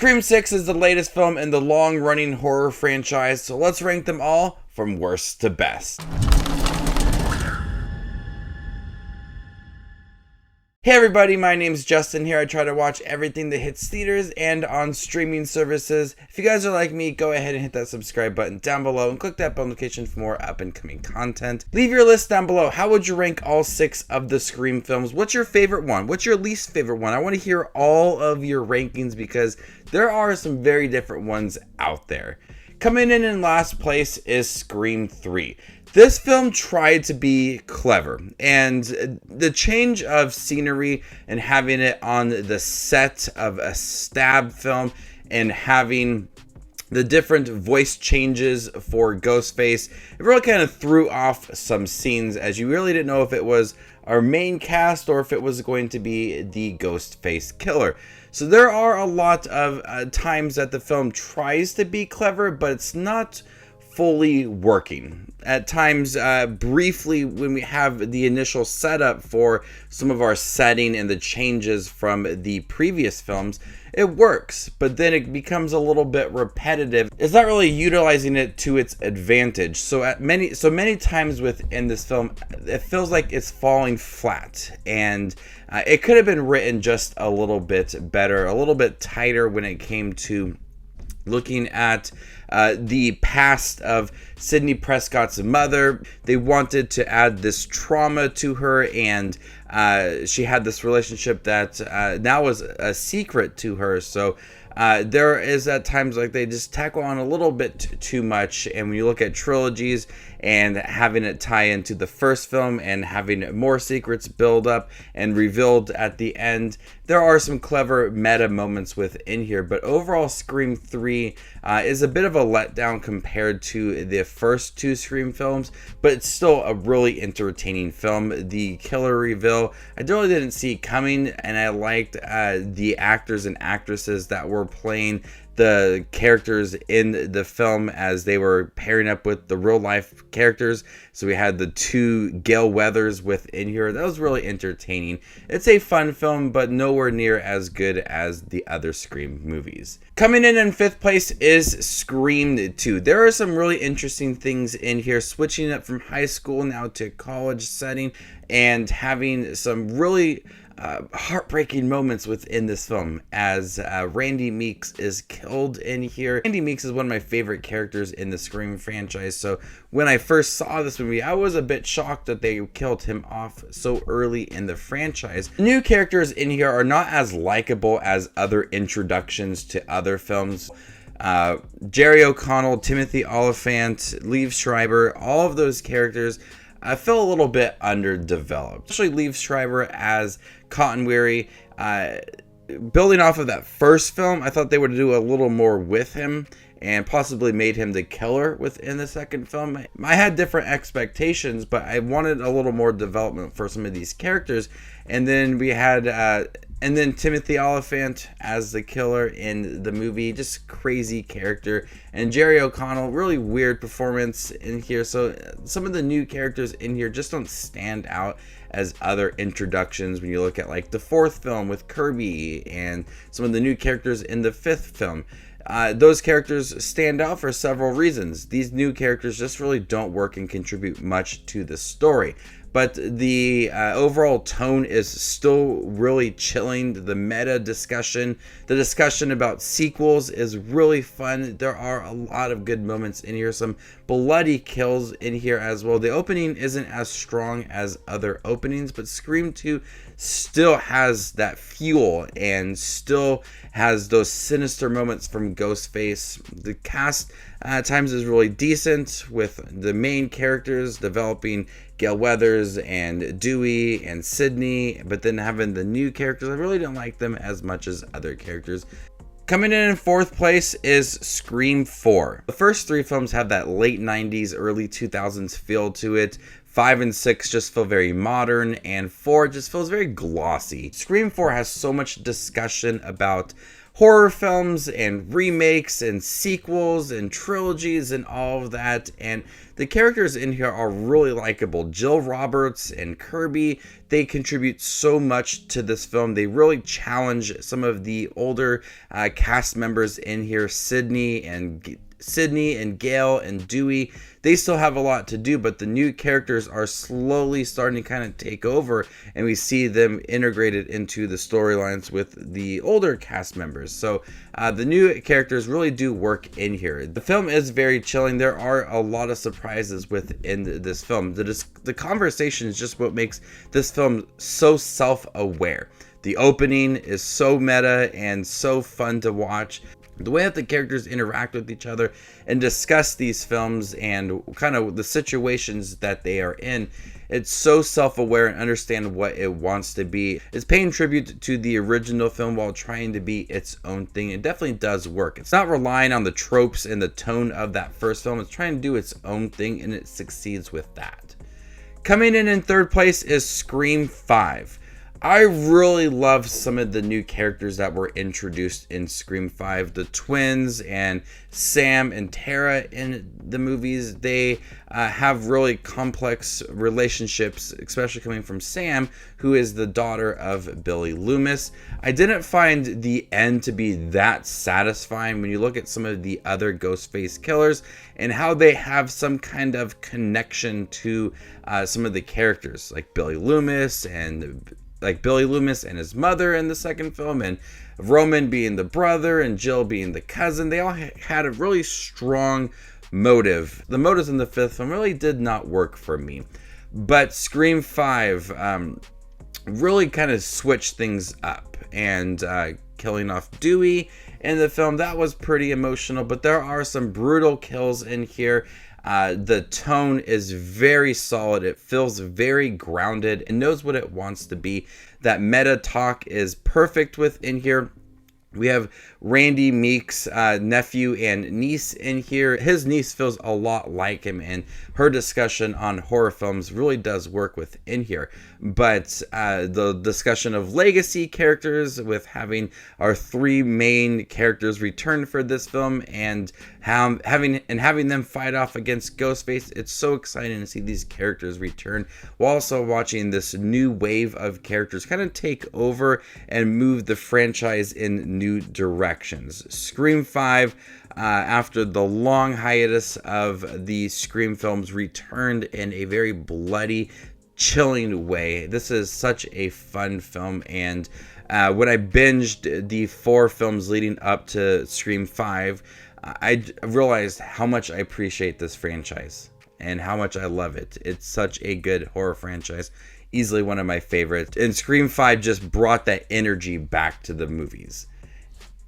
Scream 6 is the latest film in the long-running horror franchise, so let's rank them all from worst to best. Hey everybody, my name's Justin here. I try to watch everything that hits theaters and on streaming services. If you guys are like me, go ahead and hit that subscribe button down below and click that bell notification for more up and coming content. Leave your list down below. How would you rank all 6 of the Scream films? What's your favorite one? What's your least favorite one? I want to hear all of your rankings because there are some very different ones out there. Coming in last place is Scream 3. This film tried to be clever, and the change of scenery and having it on the set of a stab film and having the different voice changes for Ghostface, it really kind of threw off some scenes as you really didn't know if it was our main cast or if it was going to be the Ghostface killer. So there are a lot of times that the film tries to be clever, but it's not fully working. At times, briefly, when we have the initial setup for some of our setting and the changes from the previous films, it works, but then it becomes a little bit repetitive. It's not really utilizing it to its advantage. So many times within this film, it feels like it's falling flat, and it could have been written just a little bit better, a little bit tighter when it came to looking at the past of Sidney Prescott's mother. They wanted to add this trauma to her, and she had this relationship that now was a secret to her. So there is at times like they just tackle on a little bit too much. And when you look at trilogies and having it tie into the first film and having more secrets build up and revealed at the end, there are some clever meta moments within here. But overall, Scream 3 is a bit of a letdown compared to the first 2 Scream films, but it's still a really entertaining film. The killer reveal, I really didn't see coming, and I liked the actors and actresses that were playing the characters in the film as they were pairing up with the real life characters. So we had the 2 Gale Weathers within here. That was really entertaining. It's a fun film, but nowhere near as good as the other Scream movies. Coming in 5th place is Scream 2. There are some really interesting things in here, switching up from high school now to college setting and having some really heartbreaking moments within this film as Randy Meeks is killed in here. Randy Meeks is one of my favorite characters in the Scream franchise, so when I first saw this movie, I was a bit shocked that they killed him off so early in the franchise. The new characters in here are not as likable as other introductions to other films. Jerry O'Connell, Timothy Olyphant, Liev Schreiber, all of those characters I feel a little bit underdeveloped. Especially Liev Schreiber as Cotton Weary. Building off of that first film, I thought they would do a little more with him and possibly made him the killer within the second film. I had different expectations, but I wanted a little more development for some of these characters. And then we had and then Timothy Olyphant as the killer in the movie, just crazy character. And Jerry O'Connell, really weird performance in here. So some of the new characters in here just don't stand out as other introductions when you look at like the 4th film with Kirby and some of the new characters in the 5th film. Those characters stand out for several reasons. These new characters just really don't work and contribute much to the story. But the overall tone is still really chilling. The meta discussion, the discussion about sequels is really fun. There are a lot of good moments in here. Some bloody kills in here as well. The opening isn't as strong as other openings, but Scream 2 still has that fuel and still has those sinister moments from Ghostface. The cast at times is really decent, with the main characters developing Gale Weathers and Dewey and Sidney, but then having the new characters, I really don't like them as much as other characters. Coming in 4th place is Scream 4. The first 3 films have that late 90s, early 2000s feel to it. 5 and 6 just feel very modern, and 4 just feels very glossy. Scream 4 has so much discussion about horror films and remakes and sequels and trilogies and all of that, and the characters in here are really likable. Jill Roberts and Kirby, they contribute so much to this film. They really challenge some of the older cast members in here. Sydney and Gale and Dewey, they still have a lot to do, but the new characters are slowly starting to kind of take over, and we see them integrated into the storylines with the older cast members. So the new characters really do work in here. The film is very chilling. There are a lot of surprises within this film. The conversation is just what makes this film so self-aware. The opening is so meta and so fun to watch. The way that the characters interact with each other and discuss these films and kind of the situations that they are in, it's so self-aware and understand what it wants to be. It's paying tribute to the original film while trying to be its own thing. It definitely does work. It's not relying on the tropes and the tone of that first film. It's trying to do its own thing, and it succeeds with that. Coming in third place is Scream 5. I really love some of the new characters that were introduced in Scream 5. The twins and Sam and Tara in the movies, they have really complex relationships, especially coming from Sam, who is the daughter of Billy Loomis. I didn't find the end to be that satisfying when you look at some of the other Ghostface killers and how they have some kind of connection to some of the characters, like Billy Loomis and his mother in the second film, and Roman being the brother and Jill being the cousin. They all had a really strong motive. The motives in the fifth film really did not work for me. But Scream 5 really kind of switched things up, and killing off Dewey in the film, that was pretty emotional, but there are some brutal kills in here. The tone is very solid. It feels very grounded and knows what it wants to be. That meta talk is perfect within here. We have Randy Meek's nephew and niece in here. His niece feels a lot like him, and her discussion on horror films really does work within here. But the discussion of legacy characters, with having our three main characters return for this film and having them fight off against Ghostface, it's so exciting to see these characters return, while also watching this new wave of characters kind of take over and move the franchise in new directions. Scream 5, after the long hiatus of the Scream films, returned in a very bloody, chilling way. This is such a fun film, and when I binged the 4 films leading up to Scream 5, I realized how much I appreciate this franchise and how much I love it. It's such a good horror franchise. Easily one of my favorites. And Scream 5 just brought that energy back to the movies.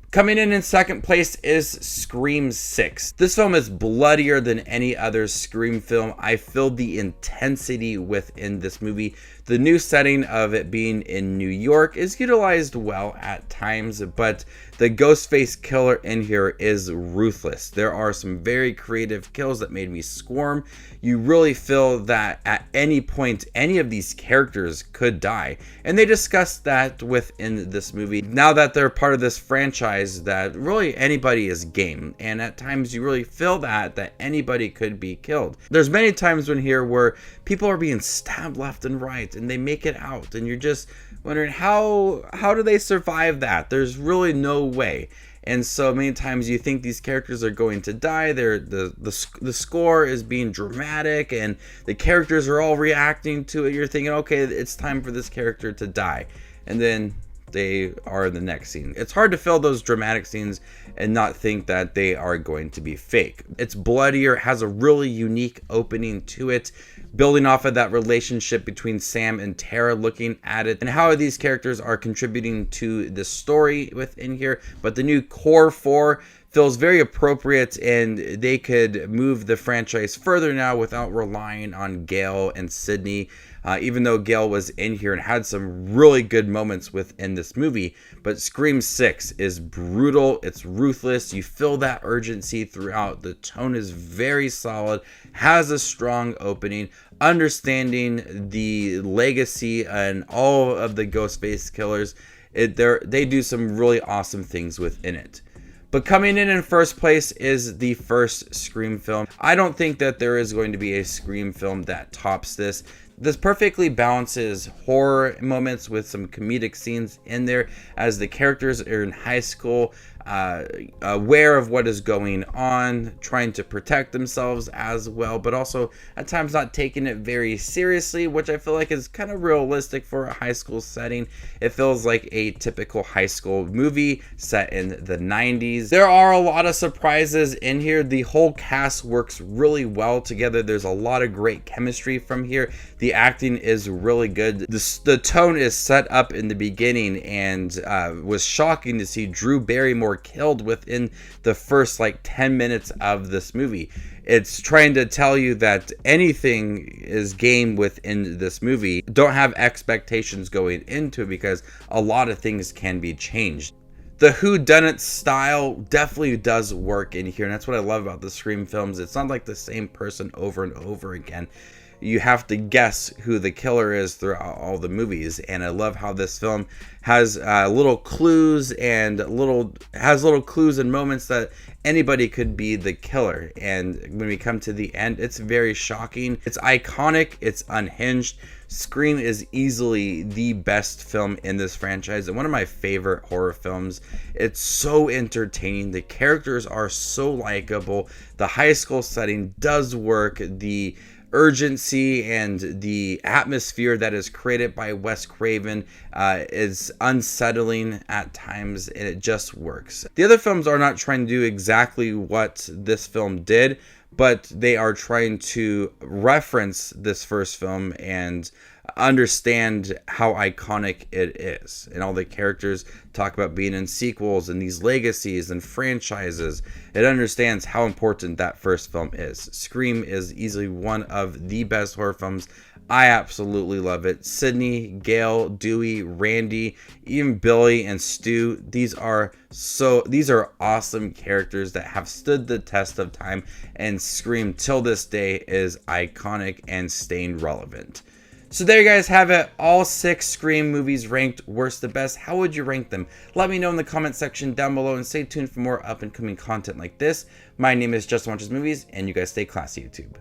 Coming in second place is Scream 6. This film is bloodier than any other Scream film. I feel the intensity within this movie. The new setting of it being in New York is utilized well at times, but the Ghostface killer in here is ruthless. There are some very creative kills that made me squirm. You really feel that at any point, any of these characters could die. And they discussed that within this movie. Now that they're part of this franchise, that really anybody is game. And at times you really feel that anybody could be killed. There's many times when here where people are being stabbed left and right, and they make it out, and you're just wondering how do they survive that? There's really no way. And so many times you think these characters are going to die. The score is being dramatic, and the characters are all reacting to it. You're thinking, okay, it's time for this character to die, and then they are in the next scene. It's hard to fill those dramatic scenes and not think that they are going to be fake. It's bloodier, has a really unique opening to it, building off of that relationship between Sam and Tara, looking at it and how these characters are contributing to the story within here. But the new core 4 feels very appropriate, and they could move the franchise further now without relying on Gale and Sydney. Even though Gale was in here and had some really good moments within this movie. But Scream 6 is brutal. It's ruthless. You feel that urgency throughout. The tone is very solid. Has a strong opening. Understanding the legacy and all of the Ghostface killers. They do some really awesome things within it. But coming in first place is the first Scream film. I don't think that there is going to be a Scream film that tops this. This perfectly balances horror moments with some comedic scenes in there as the characters are in high school, aware of what is going on, trying to protect themselves as well, but also at times not taking it very seriously, which I feel like is kind of realistic for a high school setting. It feels like a typical high school movie set in the 90s. There are a lot of surprises in here. The whole cast works really well together. There's a lot of great chemistry from here. The acting is really good. The tone is set up in the beginning, and was shocking to see Drew Barrymore killed within the first 10 minutes of this movie. It's trying to tell you that anything is game within this movie. Don't have expectations going into it because a lot of things can be changed. The whodunit style definitely does work in here, and that's what I love about the Scream films. It's not like the same person over and over again. You have to guess who the killer is throughout all the movies, and I love how this film has little clues and little clues and moments that anybody could be the killer. And when we come to the end, it's very shocking. It's iconic. It's unhinged. Scream is easily the best film in this franchise and one of my favorite horror films. It's so entertaining. The characters are so likable. The high school setting does work. The urgency and the atmosphere that is created by Wes Craven is unsettling at times, and it just works. The other films are not trying to do exactly what this film did, but they are trying to reference this first film and understand how iconic it is. And all the characters talk about being in sequels and these legacies and franchises. It understands how important that first film is. Scream is easily one of the best horror films. I absolutely love it. Sidney, Gail, Dewey, Randy, even Billy and Stu. These are awesome characters that have stood the test of time, and Scream till this day is iconic and staying relevant. So there you guys have it. All 6 Scream movies ranked worst to best. How would you rank them? Let me know in the comment section down below, and stay tuned for more up and coming content like this. My name is Justin Watches Movies, and you guys stay classy, YouTube.